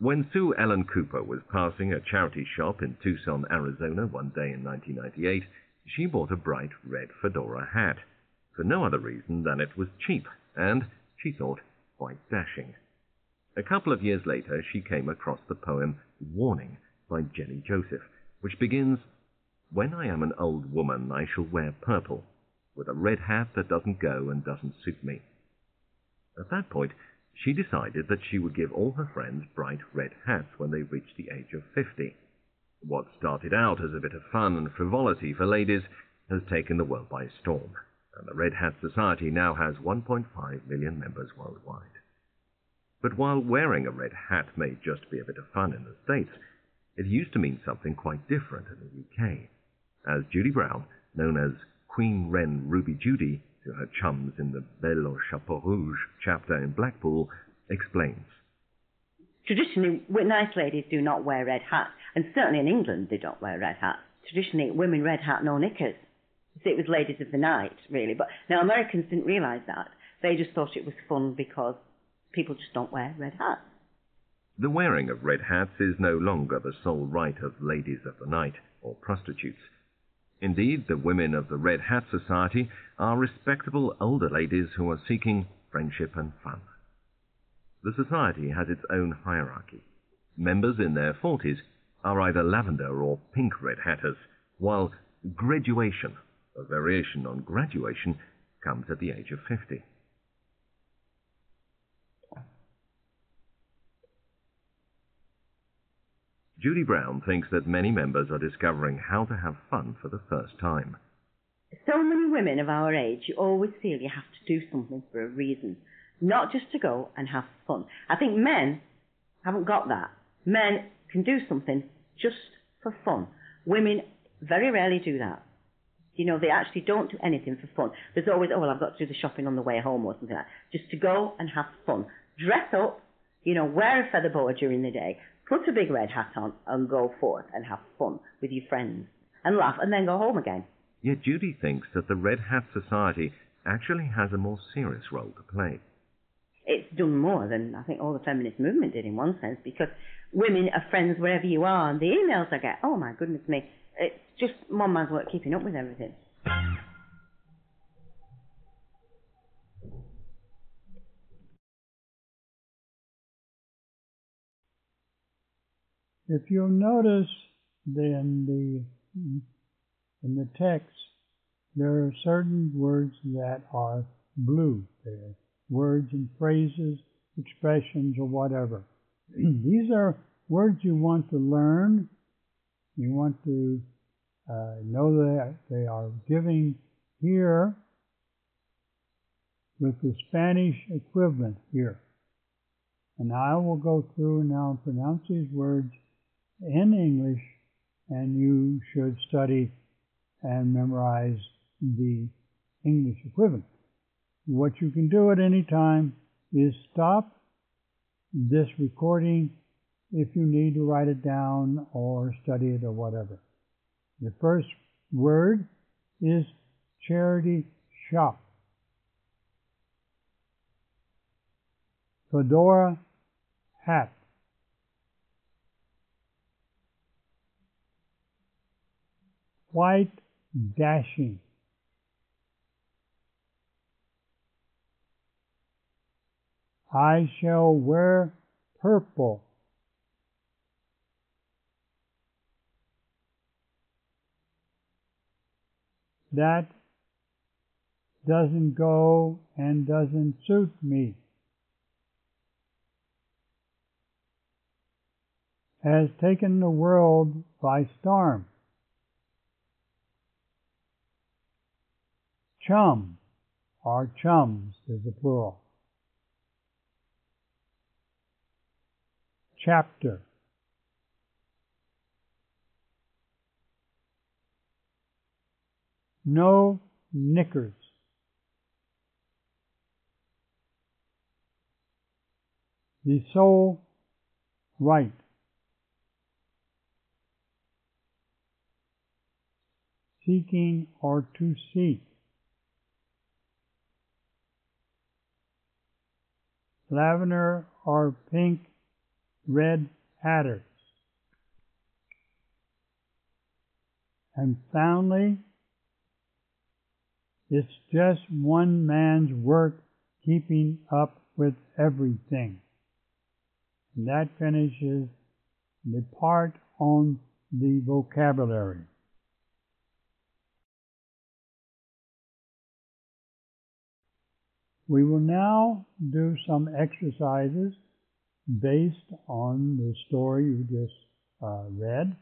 When Sue Ellen Cooper was passing a charity shop in Tucson, Arizona one day in 1998, she bought a bright red fedora hat, for no other reason than it was cheap and, she thought, quite dashing. A couple of years later, she came across the poem Warning by Jenny Joseph, which begins, "When I am an old woman, I shall wear purple, with a red hat that doesn't go and doesn't suit me." At that point, she decided that she would give all her friends bright red hats when they reached the age of 50. What started out as a bit of fun and frivolity for ladies has taken the world by storm, and the Red Hat Society now has 1.5 million members worldwide. But while wearing a red hat may just be a bit of fun in the States, it used to mean something quite different in the UK, as Judy Brown, known as Queen Wren Ruby Judy to her chums in the Belle au Chapeau Rouge chapter in Blackpool, explains. Traditionally, nice ladies do not wear red hats, and certainly in England they don't wear red hats. Traditionally, women red hat, no knickers. So it was ladies of the night, really. But now Americans didn't realise that. They just thought it was fun because people just don't wear red hats. The wearing of red hats is no longer the sole right of ladies of the night or prostitutes. Indeed, the women of the Red Hat Society are respectable older ladies who are seeking friendship and fun. The society has its own hierarchy. Members in their 40s are either lavender or pink red hatters, while graduation, a variation on graduation, comes at the age of 50. Judy Brown thinks that many members are discovering how to have fun for the first time. So many women of our age, you always feel you have to do something for a reason, not just to go and have fun. I think men haven't got that. Men can do something just for fun. Women very rarely do that. You know, they actually don't do anything for fun. There's always, oh, well, I've got to do the shopping on the way home or something like that. Just to go and have fun. Dress up, you know, wear a feather boa during the day, put a big red hat on and go forth and have fun with your friends and laugh and then go home again. Yet Judy thinks that the Red Hat Society actually has a more serious role to play. It's done more than I think all the feminist movement did in one sense, because women are friends wherever you are, and the emails I get, oh my goodness me, it's just one man's work keeping up with everything. If you'll notice in the text, there are certain words that are blue. They're words and phrases, expressions, or whatever. These are words you want to learn. You want to know that they are giving here with the Spanish equivalent here. And I will go through now and pronounce these words in English, and you should study and memorize the English equivalent. What you can do at any time is stop this recording if you need to write it down or study it or whatever. The first word is charity shop. Fedora hat. White dashing. I shall wear purple. That doesn't go and doesn't suit me. Has taken the world by storm. Chum, or chums is the plural. Chapter. No knickers. The sole right. Seeking or to seek. Lavender or pink red hatters. And finally, it's just one man's work keeping up with everything. And that finishes the part on the vocabulary. We will now do some exercises based on the story you just read.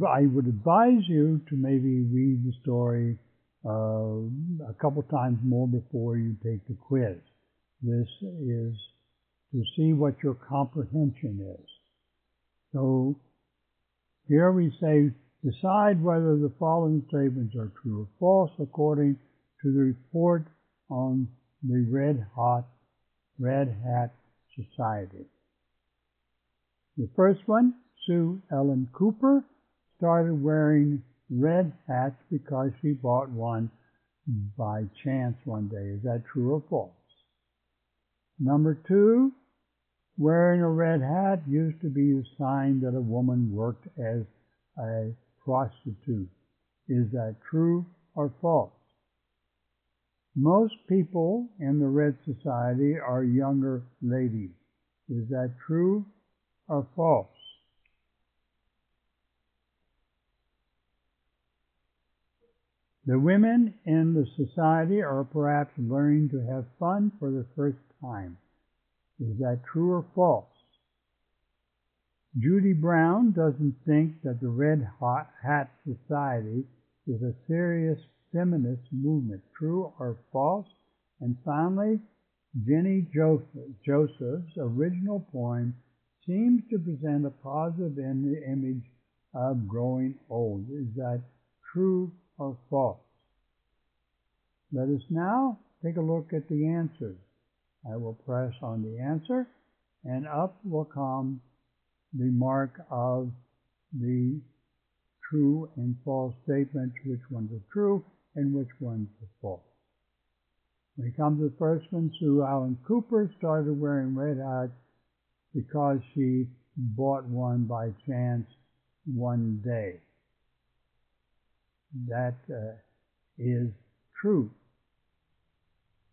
I would advise you to maybe read the story a couple times more before you take the quiz. This is to see what your comprehension is. So here we say, decide whether the following statements are true or false according to the report on the Red Hat Socety. The first one, Sue Ellen Cooper started wearing red hats because she bought one by chance one day. Is that true or false? Number 2, wearing a red hat used to be a sign that a woman worked as a prostitute. Is that true or false? Most people in the Red Society are younger ladies. Is that true or false? The women in the society are perhaps learning to have fun for the first time. Is that true or false? Judy Brown doesn't think that the Red Hat Society is a serious feminist movement. True or false? And finally, Jenny Joseph's original poem seems to present a positive image of growing old. Is that true or false? Let us now take a look at the answers. I will press on the answer, and up will come the mark of the true and false statements, which ones are true and which ones are false. When it comes to the first one, Sue Ellen Cooper started wearing red hats because she bought one by chance one day. That is true.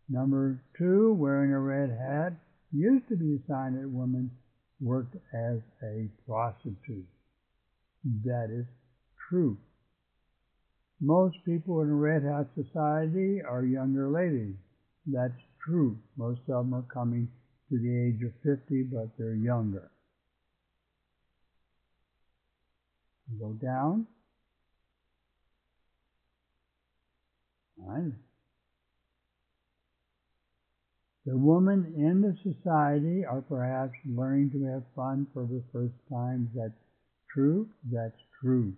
Number 2, wearing a red hat used to be a sign that women worked as a prostitute. That is true. Most people in the Red Hat Society are younger ladies. That's true. Most of them are coming to the age of 50, but they're younger. Go down. All right. The women in the society are perhaps learning to have fun for the first time. That's true. That's true.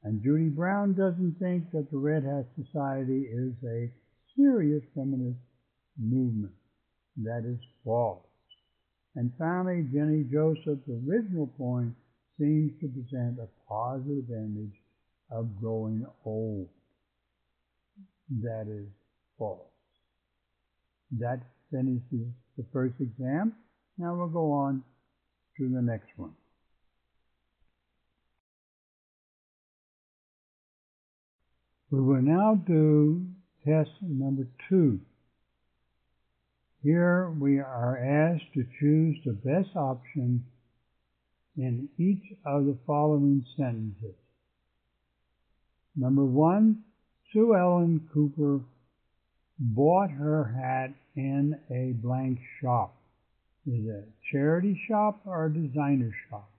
And Judy Brown doesn't think that the Red Hat Society is a serious feminist movement. That is false. And finally, Jenny Joseph's original poem seems to present a positive image of growing old. That is false. That finishes the first exam. Now we'll go on to the next one. We will now do test number 2. Here we are asked to choose the best option in each of the following sentences. Number 1, Sue Ellen Cooper bought her hat in a blank shop. Is it a charity shop or a designer shop?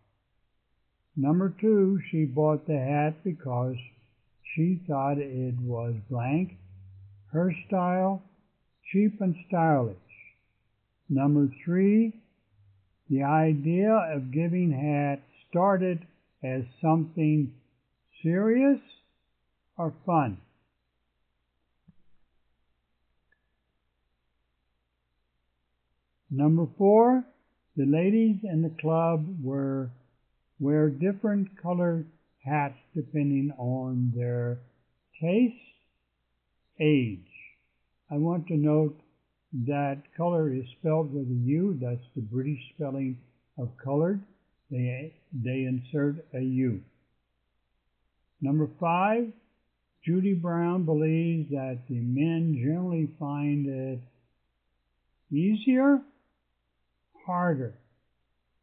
Number 2, she bought the hat because she thought it was blank, her style, cheap and stylish. Number 3, the idea of giving hat started as something serious or fun. Number 4, the ladies in the club wear different colored hats depending on their taste, age. I want to note that color is spelled with a U. That's the British spelling of colored. They insert a U. Number 5, Judy Brown believes that the men generally find it easier, harder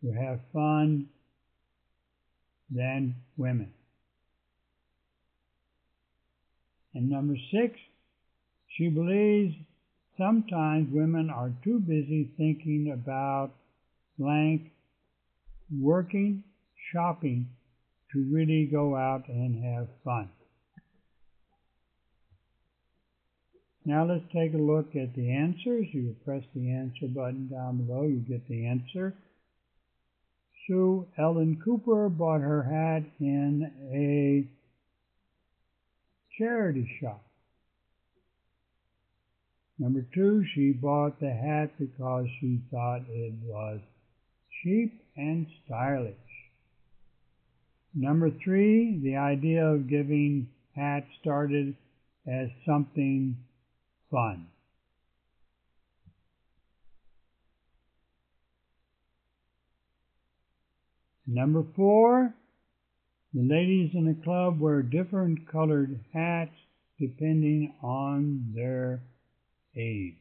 to have fun than women. And number 6, she believes sometimes women are too busy thinking about blank, working, shopping, to really go out and have fun. Now let's take a look at the answers. You press the answer button down below, you get the answer. Sue Ellen Cooper bought her hat in a charity shop. Number 2, she bought the hat because she thought it was cheap and stylish. Number 3, the idea of giving hats started as something fun. Number 4, the ladies in the club wear different colored hats depending on their age.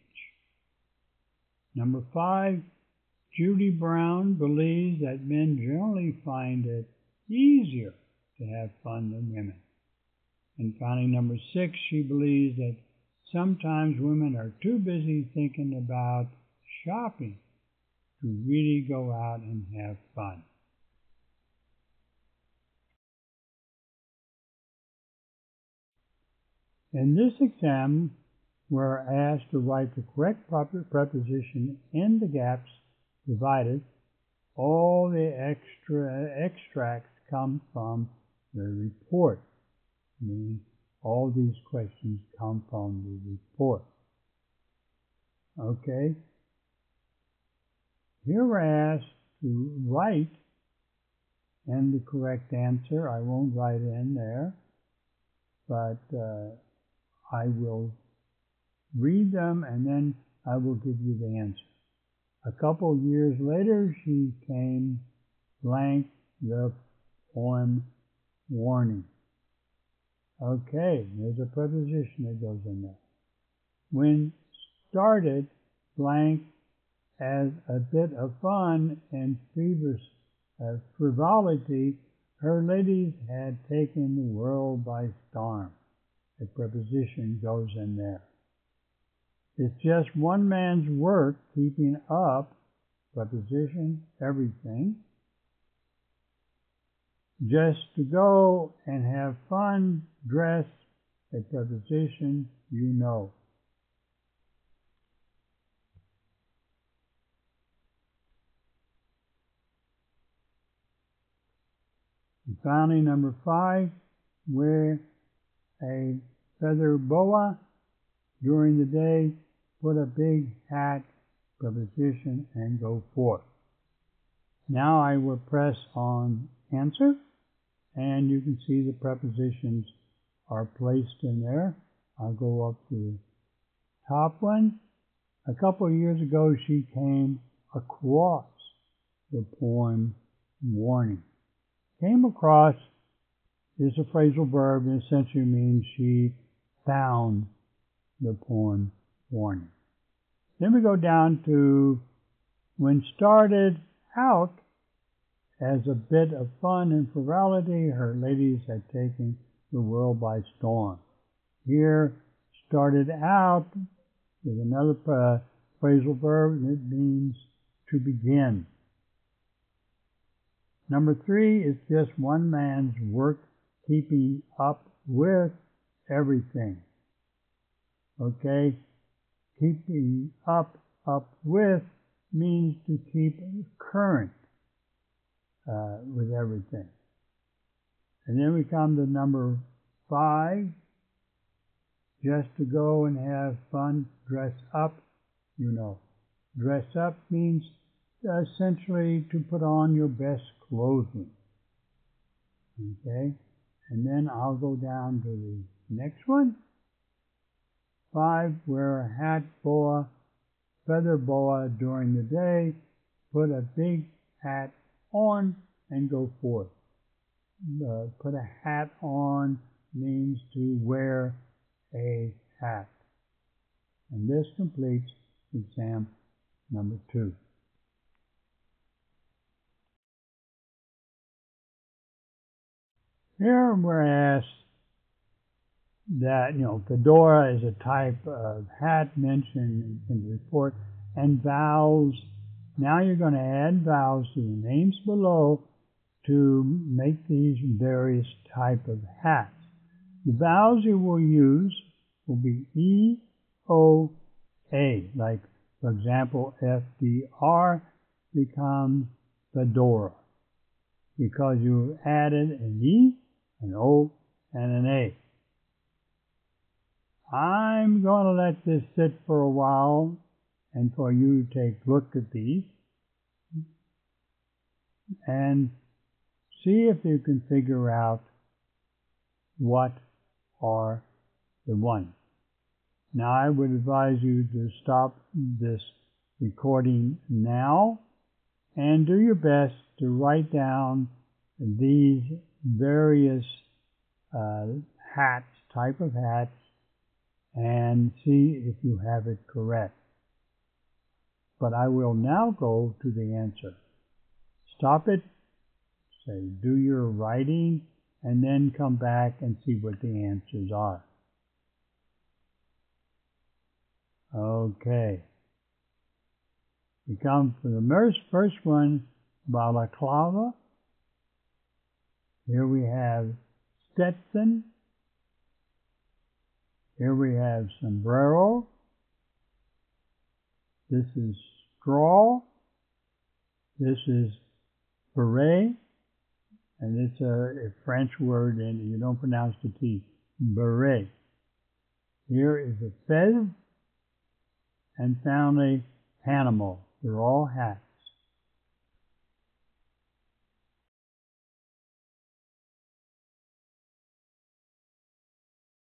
Number 5, Judy Brown believes that men generally find it easier to have fun than women. And finally, number 6, she believes that sometimes women are too busy thinking about shopping to really go out and have fun. In this exam, we're asked to write the correct preposition in the gaps provided. All the extracts come from the report, meaning all these questions come from the report. Okay? Here we're asked to write in the correct answer. I won't write in there, but I will read them and then I will give you the answer. A couple years later, she came blank the poem warning. Okay, there's a preposition that goes in there. When started blank as a bit of fun and frivolity, her ladies had taken the world by storm. A preposition goes in there. It's just one man's work keeping up, preposition, everything. Just to go and have fun, dress, a preposition, you know. And finally, number 5, wear a feather boa during the day, put a big hat, preposition, and go forth. Now I will press on answer, and you can see the prepositions are placed in there. I'll go up to the top one. A couple of years ago, she came across the poem warning. Came across is a phrasal verb and essentially means she found the poem warning. Then we go down to when started out as a bit of fun and frivolity, her ladies had taken the world by storm. Here, started out is another phrasal verb and it means to begin. Number 3 is just one man's work keeping up with everything. Okay? Keeping up with means to keep current with everything. And then we come to number 5, just to go and have fun, dress up, you know. Dress up means essentially to put on your best clothing. Okay? And then I'll go down to the next one. 5, wear a hat, boa, feather boa during the day, put a big hat on, and go forth. Put a hat on means to wear a hat. And this completes exam number 2. Here we're asked that, fedora is a type of hat mentioned in the report, and vowels. Now you're going to add vowels to the names below to make these various type of hats. The vowels you will use will be E, O, A. Like, for example, FDR becomes fedora because you added an E, an O, and an A. I'm going to let this sit for a while and for you to take a look at these and see if you can figure out what are the ones. Now I would advise you to stop this recording now and do your best to write down these various hats, type of hats, and see if you have it correct. But I will now go to the answer. Stop it, say do your writing, and then come back and see what the answers are. Okay. We come for the first one, balaclava. Here we have Stetson. Here we have sombrero. This is straw. This is beret. And it's a French word, and you don't pronounce the T. Beret. Here is a fez. And finally, Hanimal. They're all hats.